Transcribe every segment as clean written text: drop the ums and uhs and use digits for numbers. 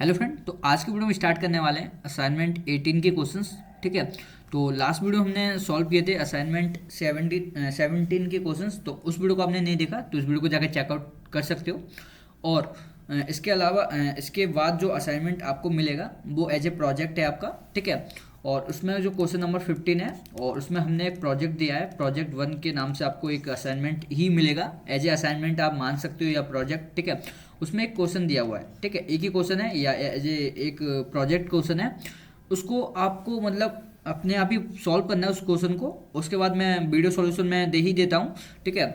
Hello friend, तो आज की वीडियो में स्टार्ट करने वाले हैं असाइनमेंट 18 के क्वेश्चंस। ठीक है। तो लास्ट वीडियो हमने सॉल्व किए थे असाइनमेंट 17 के क्वेश्चंस। तो उस वीडियो को आपने नहीं देखा तो उस वीडियो को जाकर चेकआउट कर सकते हो। और इसके अलावा इसके बाद जो असाइनमेंट आपको मिलेगा वो एज ए प्रोजेक्ट है आपका। ठीक है। और उसमें जो क्वेश्चन नंबर 15 है और उसमें हमने एक प्रोजेक्ट दिया है, प्रोजेक्ट 1 के नाम से आपको एक असाइनमेंट ही मिलेगा। एज ए असाइनमेंट आप मान सकते हो या प्रोजेक्ट। ठीक है। उसमें एक क्वेश्चन दिया हुआ है। ठीक है, एक ही क्वेश्चन है या एज ए एक प्रोजेक्ट क्वेश्चन है। उसको आपको मतलब अपने आप ही सॉल्व करना है उस क्वेश्चन को। उसके बाद मैं वीडियो सॉल्यूशन में दे ही देता हूँ। ठीक है।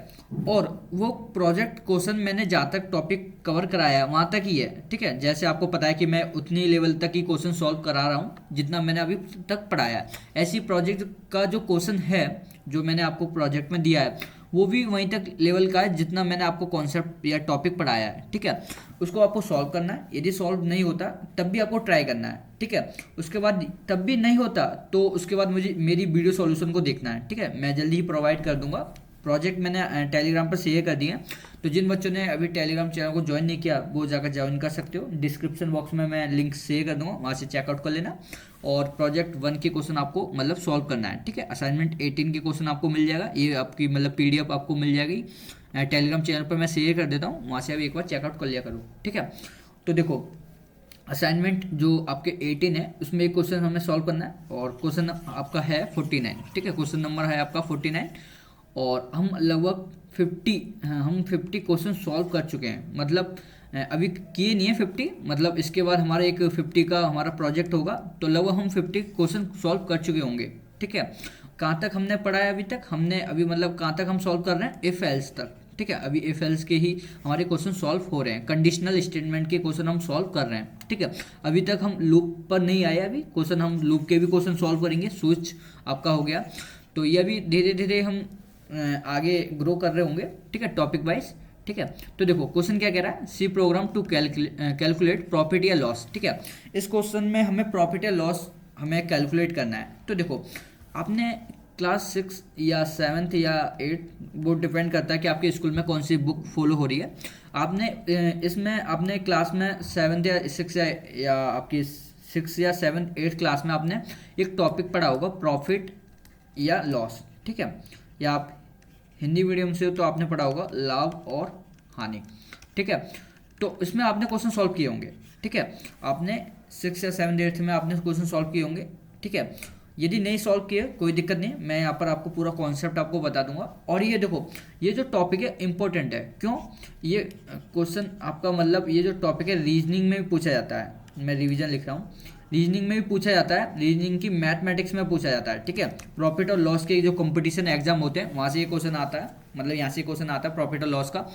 और वो प्रोजेक्ट क्वेश्चन मैंने जहाँ तक टॉपिक कवर कराया है वहाँ तक ही है। ठीक है। जैसे आपको पता है कि मैं उतनी लेवल तक ही क्वेश्चन सॉल्व करा रहा हूँ जितना मैंने अभी तक पढ़ाया है। ऐसी प्रोजेक्ट का जो क्वेश्चन है जो मैंने आपको प्रोजेक्ट में दिया है वो भी वहीं तक लेवल का है जितना मैंने आपको कॉन्सेप्ट या टॉपिक पढ़ाया है। ठीक है। उसको आपको सॉल्व करना है। यदि सॉल्व नहीं होता तब भी आपको ट्राई करना है। ठीक है। उसके बाद तब भी नहीं होता तो उसके बाद मुझे मेरी वीडियो सॉल्यूशन को देखना है। ठीक है, मैं जल्दी ही प्रोवाइड कर दूंगा। प्रोजेक्ट मैंने टेलीग्राम पर शेयर कर दिए हैं। तो जिन बच्चों ने अभी टेलीग्राम चैनल को ज्वाइन नहीं किया वो जाकर ज्वाइन कर सकते हो। डिस्क्रिप्शन बॉक्स में मैं लिंक शेयर कर दूंगा, वहाँ से चेकआउट कर लेना। और प्रोजेक्ट 1 के क्वेश्चन आपको मतलब सॉल्व करना है। ठीक है। असाइनमेंट 18 के क्वेश्चन आपको मिल जाएगा, ये आपकी मतलब पीडीएफ आपको मिल जाएगी। टेलीग्राम चैनल पर मैं शेयर कर देता हूँ, वहाँ से अभी एक बार चेकआउट कर लिया करो। ठीक है। तो देखो, असाइनमेंट जो आपके 18 है उसमें एक क्वेश्चन हमें सॉल्व करना है और क्वेश्चन आपका है 49। ठीक है, क्वेश्चन नंबर है आपका 49। और हम लगभग 50 क्वेश्चन सॉल्व कर चुके हैं। मतलब अभी किए नहीं है 50, मतलब इसके बाद हमारा एक 50 का हमारा प्रोजेक्ट होगा तो लगभग हम 50 क्वेश्चन सॉल्व कर चुके होंगे। ठीक है। कहाँ तक हमने पढ़ा है अभी तक? हमने अभी मतलब कहाँ तक हम सॉल्व कर रहे हैं? इफ एल्स तक। ठीक है, अभी इफ एल्स के ही हमारे क्वेश्चन सॉल्व हो रहे हैं। कंडीशनल स्टेटमेंट के क्वेश्चन हम सॉल्व कर रहे हैं। ठीक है। अभी तक हम लूप पर नहीं आए, अभी क्वेश्चन हम लूप के भी क्वेश्चन सॉल्व करेंगे। स्विच आपका हो गया तो ये अभी धीरे धीरे हम आगे ग्रो कर रहे होंगे। ठीक है, टॉपिक वाइज। ठीक है। तो देखो क्वेश्चन क्या कह रहा है, C program to calculate profit या लॉस। ठीक है, इस क्वेश्चन में हमें प्रॉफिट या लॉस हमें कैलकुलेट करना है। तो देखो, आपने क्लास 6 या 7th या 8, वो डिपेंड करता है कि आपके स्कूल में कौन सी बुक फॉलो हो रही है। आपने इसमें आपने क्लास में 7th या 6 या आपकी 6 या 7th 8th क्लास में आपने एक टॉपिक पढ़ा होगा, प्रॉफिट या लॉस। ठीक है, या आप हिंदी मीडियम से हो तो आपने पढ़ा होगा लाभ और हानि। ठीक है। तो इसमें आपने क्वेश्चन सॉल्व किए होंगे। ठीक है, आपने 6 या 7 8 में आपने क्वेश्चन सॉल्व किए होंगे। ठीक है, यदि नहीं सॉल्व किए कोई दिक्कत नहीं, मैं यहाँ पर आपको पूरा कॉन्सेप्ट आपको बता दूंगा। और ये देखो, ये जो टॉपिक है इंपॉर्टेंट है। क्यों? ये क्वेश्चन आपका मतलब ये जो टॉपिक है रीजनिंग में भी पूछा जाता है। मैं रिवीजन लिख रहा हूँ, रीजनिंग में भी पूछा जाता है, रीजनिंग की मैथमेटिक्स में पूछा जाता है। ठीक है, प्रॉफिट और लॉस के जो कंपटीशन एग्जाम होते हैं वहाँ से ये क्वेश्चन आता है, मतलब यहाँ से क्वेश्चन आता है प्रॉफिट और लॉस का।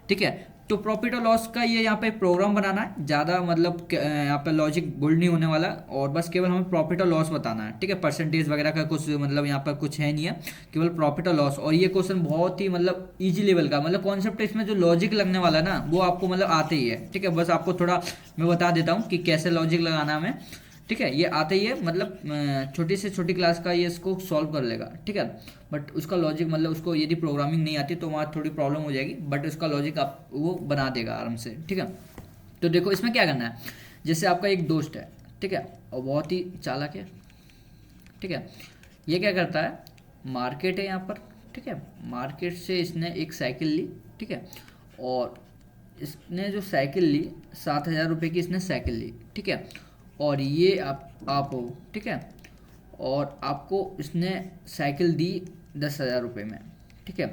ठीक है, तो प्रॉफिट और लॉस का ये यहाँ पे प्रोग्राम बनाना है, ज़्यादा मतलब यहाँ पे लॉजिक बुल्ड नहीं होने वाला और बस केवल हमें प्रॉफिट और लॉस बताना है। ठीक है, परसेंटेज वगैरह का कुछ मतलब यहाँ पर कुछ है नहीं है, केवल प्रॉफिट और लॉस। और ये क्वेश्चन बहुत ही मतलब इजी लेवल का, मतलब कॉन्सेप्ट इसमें जो लॉजिक लगने वाला है ना वो आपको मतलब आते ही है। ठीक है, बस आपको थोड़ा मैं बता देता हूँ कि कैसे लॉजिक लगाना है हमें। ठीक है, ये आता ही है, मतलब छोटी से छोटी क्लास का ये इसको सॉल्व कर लेगा। ठीक है, बट उसका लॉजिक मतलब उसको यदि प्रोग्रामिंग नहीं आती तो वहाँ थोड़ी प्रॉब्लम हो जाएगी, बट उसका लॉजिक आप वो बना देगा आराम से। ठीक है। तो देखो इसमें क्या करना है, जैसे आपका एक दोस्त है। ठीक है, और बहुत ही चालाक है। ठीक है, ये क्या करता है, मार्केट है यहाँ पर। ठीक है, मार्केट से इसने एक साइकिल ली। ठीक है, और इसने जो साइकिल ली 7,000 रुपये की इसने साइकिल ली। ठीक है, और ये आप हो। ठीक है, और आपको इसने साइकिल दी 10,000 रुपये में। ठीक है,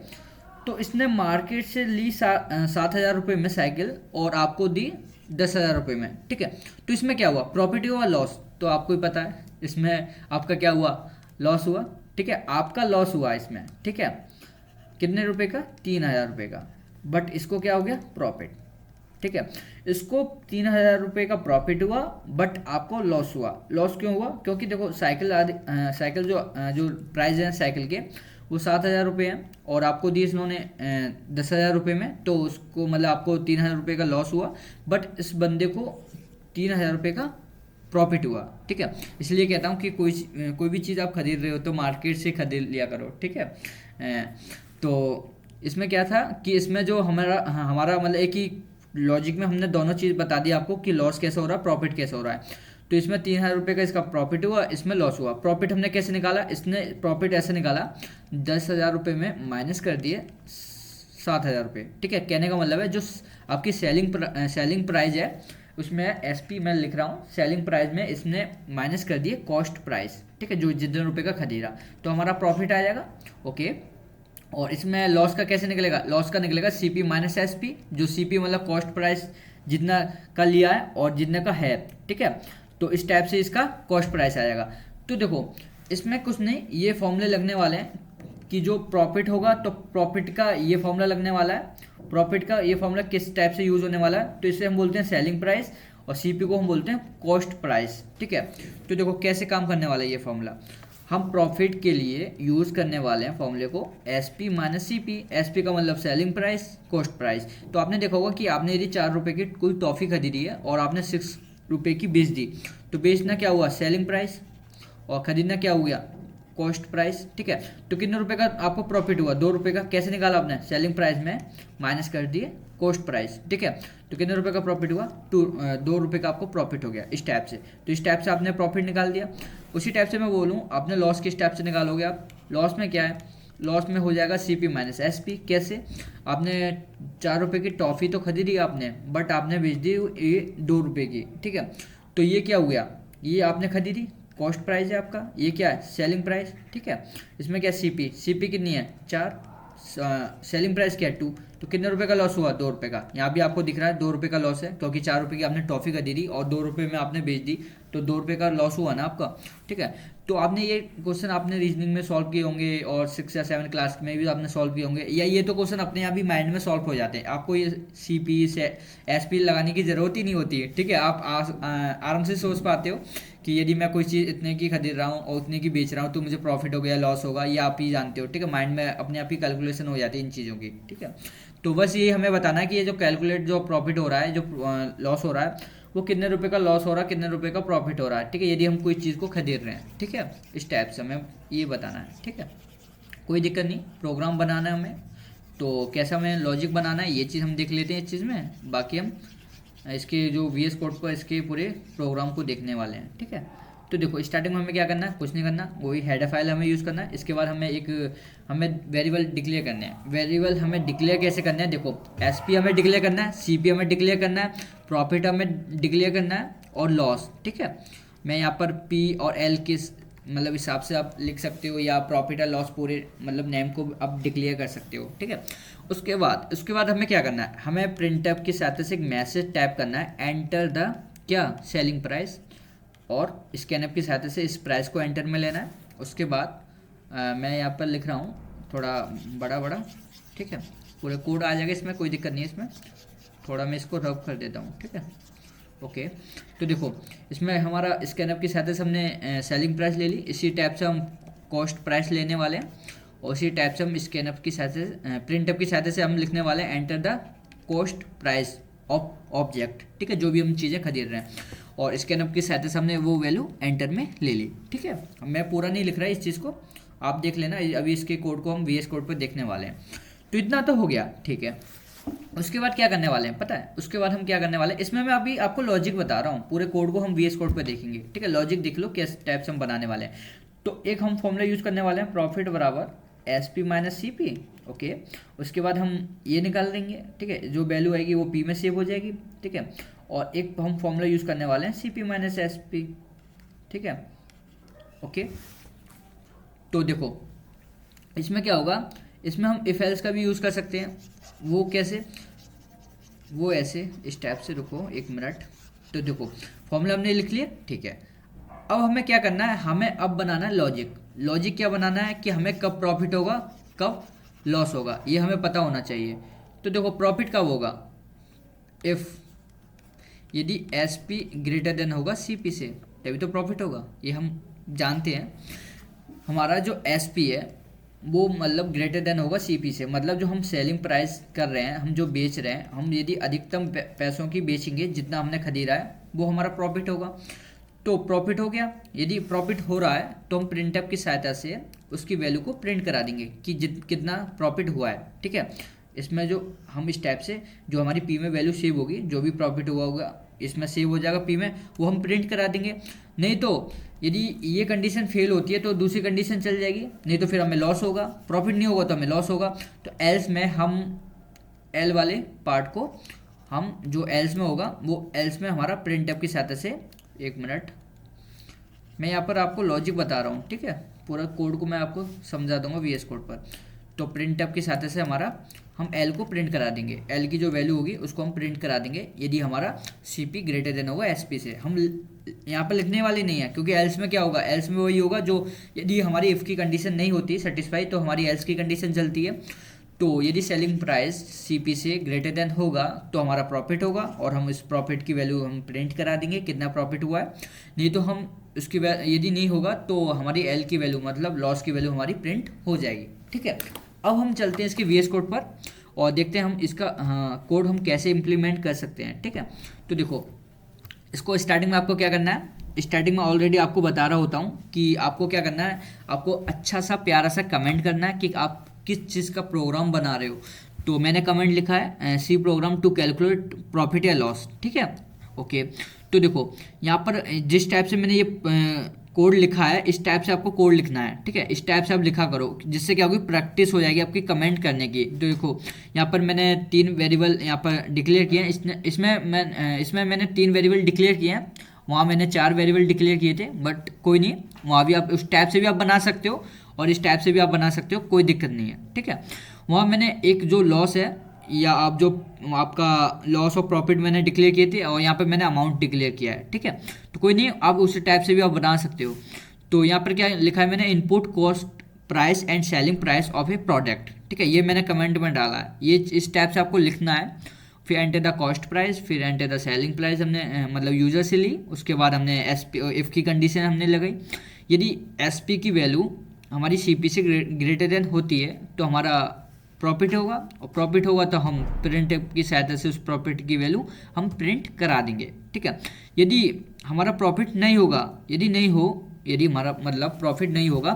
तो इसने मार्केट से ली 7,000 रुपये में साइकिल और आपको दी 10,000 रुपये में। ठीक है, तो इसमें क्या हुआ, प्रॉफिट हुआ लॉस? तो आपको ही पता है इसमें आपका क्या हुआ, लॉस हुआ। ठीक है, आपका लॉस हुआ इसमें। ठीक है, कितने रुपए का, 3,000 रुपये का। बट इसको क्या हो गया, प्रॉफिट। ठीक है, इसको 3,000 रुपये का प्रॉफिट हुआ बट आपको लॉस हुआ। लॉस क्यों हुआ? क्योंकि देखो साइकिल साइकिल जो प्राइस है साइकिल के वो 7,000 रुपये हैं और आपको दिए इन्होंने 10,000 रुपये में, तो उसको मतलब आपको 3,000 रुपये का लॉस हुआ बट इस बंदे को 3,000 रुपये का प्रॉफिट हुआ। ठीक है, इसलिए कहता हूँ कि कोई भी चीज़ आप खरीद रहे हो तो मार्केट से खरीद लिया करो। ठीक है। तो इसमें क्या था कि इसमें जो हमारा हमारा मतलब एक ही लॉजिक में हमने दोनों चीज़ बता दी आपको कि लॉस कैसे हो रहा है, प्रॉफिट कैसे हो रहा है। तो इसमें 3,000 रुपये का इसका प्रॉफिट हुआ, इसमें लॉस हुआ। प्रॉफिट हमने कैसे निकाला, इसने प्रॉफिट ऐसे निकाला 10,000 रुपये में माइनस कर दिए 7,000 रुपये। ठीक है, कहने का मतलब है जो आपकी सेलिंग प्राइस है उसमें एसपी मैं लिख रहा हूँ, सेलिंग प्राइस में इसने माइनस कर दिए कॉस्ट प्राइस। ठीक है, जो जितने रुपये का खरीदा तो हमारा प्रॉफिट आ जाएगा। ओके, और इसमें लॉस का कैसे निकलेगा, लॉस का निकलेगा सीपी माइनस एसपी, जो सीपी मतलब कॉस्ट प्राइस जितना का लिया है और जितने का है। ठीक है, तो इस टाइप से इसका कॉस्ट प्राइस आ जाएगा। तो देखो इसमें कुछ नहीं, ये फॉर्मूले लगने वाले हैं कि जो प्रॉफिट होगा तो प्रॉफिट का ये फॉर्मूला लगने वाला है। प्रॉफिट का ये फॉर्मूला किस टाइप से यूज़ होने वाला है, तो इसे हम बोलते हैं सेलिंग प्राइस और सीपी को हम बोलते हैं कॉस्ट प्राइस। ठीक है, तो देखो कैसे काम करने वाला है ये फॉर्मूला। हम प्रॉफिट के लिए यूज़ करने वाले हैं फॉर्मूले को एसपी माइनस सीपी। एसपी का मतलब सेलिंग प्राइस, कॉस्ट प्राइस। तो आपने देखा होगा कि आपने यदि 4 रुपये की कोई टॉफ़ी खरीदी है और आपने 6 रुपये की बेच दी, तो बेचना क्या हुआ, सेलिंग प्राइस, और खरीदना क्या हो गया, कॉस्ट प्राइस। ठीक है, तो कितने रुपए का आपको प्रॉफिट हुआ, 2 रुपये का। कैसे निकाला आपने, सेलिंग प्राइस में माइनस कर दिए कॉस्ट प्राइस। ठीक है, तो कितने रुपए का प्रॉफिट हुआ, 2 रुपये का आपको प्रॉफिट हो गया इस टाइप से। तो इस टाइप से आपने प्रॉफिट निकाल दिया। उसी टाइप से मैं बोलूँ आपने लॉस किस टाइप से निकालोगे आप, लॉस में क्या है, लॉस में हो जाएगा सीपी माइनस एसपी। कैसे, आपने 4 रुपये की टॉफ़ी तो खरीदी आपने, बट आपने बेच दी ये 2 रुपये की। ठीक है, तो ये क्या हो गया, ये आपने खरीदी, कॉस्ट प्राइस है आपका, ये क्या है, सेलिंग प्राइस। ठीक है, इसमें क्या सीपी, सीपी कितनी है 4, सेलिंग प्राइस क्या है 2, तो कितने रुपए का लॉस हुआ, 2 रुपये का। यहाँ भी आपको दिख रहा है 2 रुपये का लॉस है, क्योंकि 4 रुपये की आपने टॉफ़ी खरीदी और 2 रुपये में आपने बेच दी, तो 2 रुपये का लॉस हुआ ना आपका। ठीक है, तो आपने ये क्वेश्चन आपने रीजनिंग में सॉल्व किए होंगे और 6 या 7 क्लास में भी आपने सॉल्व किए होंगे, या ये तो क्वेश्चन अपने आप ही माइंड में सॉल्व हो जाते हैं। आपको ये सीपी से एसपी लगाने की ज़रूरत ही नहीं होती है। ठीक है, आप आराम से सोच पाते हो कि यदि मैं कोई चीज़ इतने की खरीद रहा हूँ और उतने की बेच रहा हूँ तो मुझे प्रॉफिट हो गया, लॉस होगा, ये आप ही जानते हो। ठीक है, माइंड में अपने आप ही कैलकुलेशन हो जाती है इन चीज़ों की। ठीक है, तो बस ये हमें बताना है कि ये जो कैलकुलेट जो प्रॉफिट हो रहा है, जो लॉस हो रहा है, वो कितने रुपए का लॉस हो रहा है, कितने रुपए का प्रॉफिट हो रहा है। ठीक है, यदि हम कोई चीज़ को खरीद रहे हैं। ठीक है, इस टाइप से हमें ये बताना है। ठीक है, कोई दिक्कत नहीं, प्रोग्राम बनाना है हमें, तो कैसा हमें लॉजिक बनाना है ये चीज़ हम देख लेते हैं इस चीज़ में। बाकी हम इसके जो VS कोड पर इसके पूरे प्रोग्राम को देखने वाले हैं। ठीक है, तो देखो स्टार्टिंग में हमें क्या करना है, कुछ नहीं करना, वही हेडर फाइल हमें यूज़ करना है। इसके बाद हमें वेरिएबल डिक्लेयर करने हैं। वेरिएबल हमें डिक्लेयर कैसे करना है, देखो एसपी हमें डिक्लेयर करना है, सीपी हमें डिक्लेयर करना है, प्रॉफिट हमें डिक्लेयर करना है और लॉस। ठीक है, मैं यहाँ पर पी और एल किस मतलब हिसाब से आप लिख सकते हो, या प्रॉफिट और लॉस पूरे मतलब नेम को आप डिक्लेयर कर सकते हो। ठीक है, उसके बाद हमें क्या करना है, हमें प्रिंटअप के साथ से एक मैसेज टाइप करना है, एंटर द क्या सेलिंग प्राइस, और स्कैनअप की सहायता से इस प्राइस को एंटर में लेना है। उसके बाद मैं यहाँ पर लिख रहा हूँ थोड़ा बड़ा। ठीक है, पूरे कोड आ जाएगा इसमें, कोई दिक्कत नहीं है इसमें, थोड़ा मैं इसको रब कर देता हूँ। ठीक है, ओके, तो देखो इसमें हमारा स्कैनअप की सहायता से हमने सेलिंग प्राइस ले ली, इसी टाइप से हम कॉस्ट प्राइस लेने वाले हैं, और इसी टाइप से हम स्कैनअप की सहायता से प्रिंटअप की सहायता से हम लिखने वाले हैं enter the cost price of object. ठीक है, जो भी हम चीज़ें खरीद रहे हैं, और स्कैनअप की सहायता से हमने वो वैल्यू एंटर में ले ली। ठीक है, मैं पूरा नहीं लिख रहा इस चीज़ को, आप देख लेना, अभी इसके कोड को हम VS कोड पर देखने वाले हैं। तो इतना तो हो गया। ठीक है, उसके बाद क्या करने वाले हैं पता है, उसके बाद हम क्या करने वाले हैं, इसमें मैं अभी आपको लॉजिक बता रहा हूँ, पूरे कोड को हम VS कोड पर देखेंगे। ठीक है, लॉजिक देख लो किस टाइप से हम बनाने वाले हैं। तो एक हम फॉर्मूला यूज़ करने वाले हैं, प्रॉफिट बराबर एसपी माइनस सीपी। ओके, उसके बाद हम ये निकाल देंगे। ठीक है, जो वैल्यू आएगी वो पी में सेव हो जाएगी। ठीक है, और एक हम फॉर्मूला यूज़ करने वाले हैं सीपी माइनस एसपी। ठीक है, ओके, तो देखो इसमें क्या होगा, इसमें हम इफ एल्स का भी यूज़ कर सकते हैं। वो कैसे, वो ऐसे इस टाइप से, रुको 1 मिनट। तो देखो फॉर्मूला हमने लिख लिया। ठीक है, अब हमें क्या करना है, हमें अब बनाना है लॉजिक। लॉजिक क्या बनाना है कि हमें कब प्रॉफिट होगा, कब लॉस होगा, ये हमें पता होना चाहिए। तो देखो प्रॉफिट कब होगा, इफ़ यदि एस पी ग्रेटर देन होगा सी पी से, तभी तो प्रॉफिट होगा, ये हम जानते हैं। हमारा जो एस पी है वो मतलब ग्रेटर देन होगा सी पी से, मतलब जो हम सेलिंग प्राइस कर रहे हैं, हम जो बेच रहे हैं, हम यदि अधिकतम पैसों की बेचेंगे जितना हमने खरीदा है, वो हमारा प्रॉफिट होगा। तो प्रॉफिट हो गया, यदि प्रॉफिट हो रहा है तो हम प्रिंटअप की सहायता से उसकी वैल्यू को प्रिंट करा देंगे कि कितना प्रॉफिट हुआ है। ठीक है, इसमें जो हम इस टाइप से जो हमारी पी में वैल्यू सेव होगी, जो भी प्रॉफिट हुआ होगा इसमें सेव हो जाएगा पी में, वो हम प्रिंट करा देंगे। नहीं तो यदि ये कंडीशन फेल होती है तो दूसरी कंडीशन चल जाएगी, नहीं तो फिर हमें लॉस होगा, प्रॉफिट नहीं होगा तो हमें लॉस होगा। तो एल्स में हम एल वाले पार्ट को हम जो एल्स में होगा वो एल्स में हमारा प्रिंट एफ की सहायता से, एक मिनट मैं यहाँ पर आपको लॉजिक बता रहा हूँ, ठीक है, पूरा कोड को मैं आपको समझा दूंगा वीएस कोड पर। तो प्रिंट एफ की सहायता से हमारा हम एल को प्रिंट करा देंगे, एल की जो वैल्यू होगी उसको हम प्रिंट करा देंगे यदि हमारा सी पी ग्रेटर देन होगा एस पी से। हम यहाँ पर लिखने वाले नहीं है, क्योंकि एल्स में क्या होगा, एल्स में वही होगा जो यदि हमारी इफ़ की कंडीशन नहीं होती सेटिस्फाई तो हमारी एल्स की कंडीशन चलती है। तो यदि सेलिंग प्राइस सी पी से ग्रेटर देन होगा तो हमारा प्रॉफिट होगा, और हम इस प्रॉफिट की वैल्यू हम प्रिंट करा देंगे कितना प्रॉफिट हुआ है। नहीं तो हम उसकी यदि नहीं होगा तो हमारी एल की वैल्यू मतलब लॉस की वैल्यू हमारी प्रिंट हो जाएगी, ठीक है। अब हम चलते हैं इसके वीएस कोड पर और देखते हैं हम इसका कोड हम कैसे इम्प्लीमेंट कर सकते हैं, ठीक है। तो देखो इसको स्टार्टिंग में आपको क्या करना है, स्टार्टिंग में ऑलरेडी आपको बता रहा होता हूँ कि आपको क्या करना है, आपको अच्छा सा प्यारा सा कमेंट करना है कि आप किस चीज़ का प्रोग्राम बना रहे हो। तो मैंने कमेंट लिखा है C program to calculate profit या लॉस, ठीक है, ओके। तो देखो यहाँ पर जिस टाइप से मैंने ये कोड लिखा है इस टाइप से आपको कोड लिखना है, ठीक है, इस टाइप से आप लिखा करो जिससे क्या होगी, प्रैक्टिस हो जाएगी आपकी कमेंट करने की। तो देखो यहाँ पर मैंने 3 वेरिएबल यहाँ पर डिक्लेयर किए हैं, इसमें मैंने 3 वेरिएबल डिक्लेयर किए हैं, वहाँ मैंने 4 वेरिएबल डिक्लेयर किए थे, बट कोई नहीं, वहाँ भी आप उस टाइप से भी आप बना सकते हो और इस टाइप से भी आप बना सकते हो, कोई दिक्कत नहीं है, ठीक है। वहाँ मैंने एक जो लॉस है या आप जो आपका लॉस और प्रॉफिट मैंने डिक्लेयर किए थे और यहाँ पे मैंने अमाउंट डिक्लेयर किया है, ठीक है। तो कोई नहीं, आप उस टाइप से भी आप बना सकते हो। तो यहाँ पर क्या लिखा है मैंने, input cost price and selling price of A product, ठीक है, ये मैंने कमेंट में डाला है, ये इस टाइप से आपको लिखना है। फिर एंटर द कॉस्ट प्राइस, फिर एंटर द सेलिंग प्राइस हमने मतलब यूजर से ली, उसके बाद हमने एस पी इफ़ की कंडीशन हमने लगाई। यदि एस पी की वैल्यू हमारी सी पी से ग्रेटर देन होती है तो हमारा प्रॉफिट होगा, और प्रॉफिट होगा तो हम प्रिंट की सहायता से उस प्रॉफिट की वैल्यू हम प्रिंट करा देंगे, ठीक है। यदि हमारा प्रॉफिट नहीं होगा, यदि हमारा मतलब प्रॉफिट नहीं होगा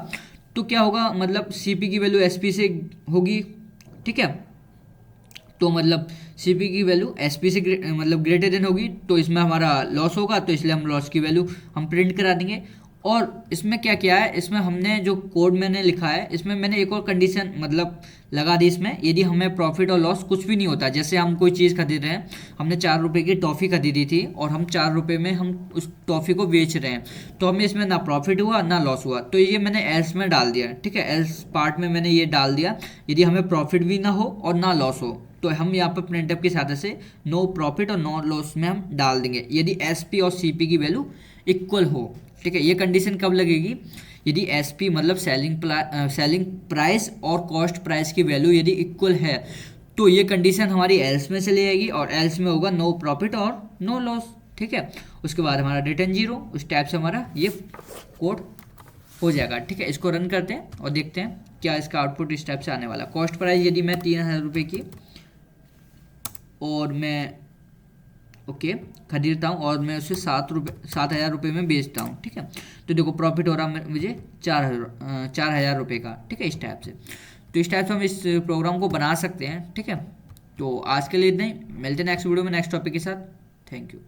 तो क्या होगा, मतलब सीपी की वैल्यू एसपी से होगी, ठीक है। तो मतलब सीपी की वैल्यू एसपी से मतलब ग्रेटर देन होगी तो इसमें हमारा लॉस होगा, तो इसलिए हम लॉस की वैल्यू हम प्रिंट करा देंगे। और इसमें क्या किया है, इसमें हमने जो कोड मैंने लिखा है इसमें मैंने एक और कंडीशन मतलब लगा दी इसमें, यदि हमें प्रॉफिट और लॉस कुछ भी नहीं होता, जैसे हम कोई चीज़ खरीद रहे हैं, हमने 4 रुपये की टॉफ़ी खरीदी थी और हम 4 रुपये में हम उस टॉफ़ी को बेच रहे हैं, तो हमें इसमें ना प्रॉफिट हुआ ना लॉस हुआ, तो ये मैंने एल्स में डाल दिया, ठीक है, एल्स पार्ट में मैंने ये डाल दिया, यदि हमें प्रॉफिट भी ना हो और ना लॉस हो तो हम यहाँ पर प्रिंटअप की सहायता से नो प्रॉफिट और नो लॉस में हम डाल देंगे, यदि एसपी और सीपी की वैल्यू इक्वल हो, ठीक है। ये कंडीशन कब लगेगी, यदि एसपी मतलब सेलिंग प्राइस और कॉस्ट प्राइस की वैल्यू यदि इक्वल है तो ये कंडीशन हमारी एल्स में चली जाएगी और एल्स में होगा नो प्रॉफिट और नो लॉस, ठीक है। उसके बाद हमारा रिटर्न 0, उस टाइप से हमारा ये कोड हो जाएगा, ठीक है। इसको रन करते हैं और देखते हैं क्या इसका आउटपुट इस टाइप से आने वाला। कॉस्ट प्राइस यदि मैं 3000 रुपये की और मैं खरीदता हूँ और मैं उसे 7,000 रुपये में बेचता हूँ, ठीक है, तो देखो प्रॉफिट हो रहा है मुझे 4,000 रुपये का, ठीक है, इस टाइप से। तो इस टाइप से हम इस प्रोग्राम को बना सकते हैं, ठीक है। तो आज के लिए इतना ही, मिलते हैं नेक्स्ट वीडियो में नेक्स्ट टॉपिक के साथ। Thank you.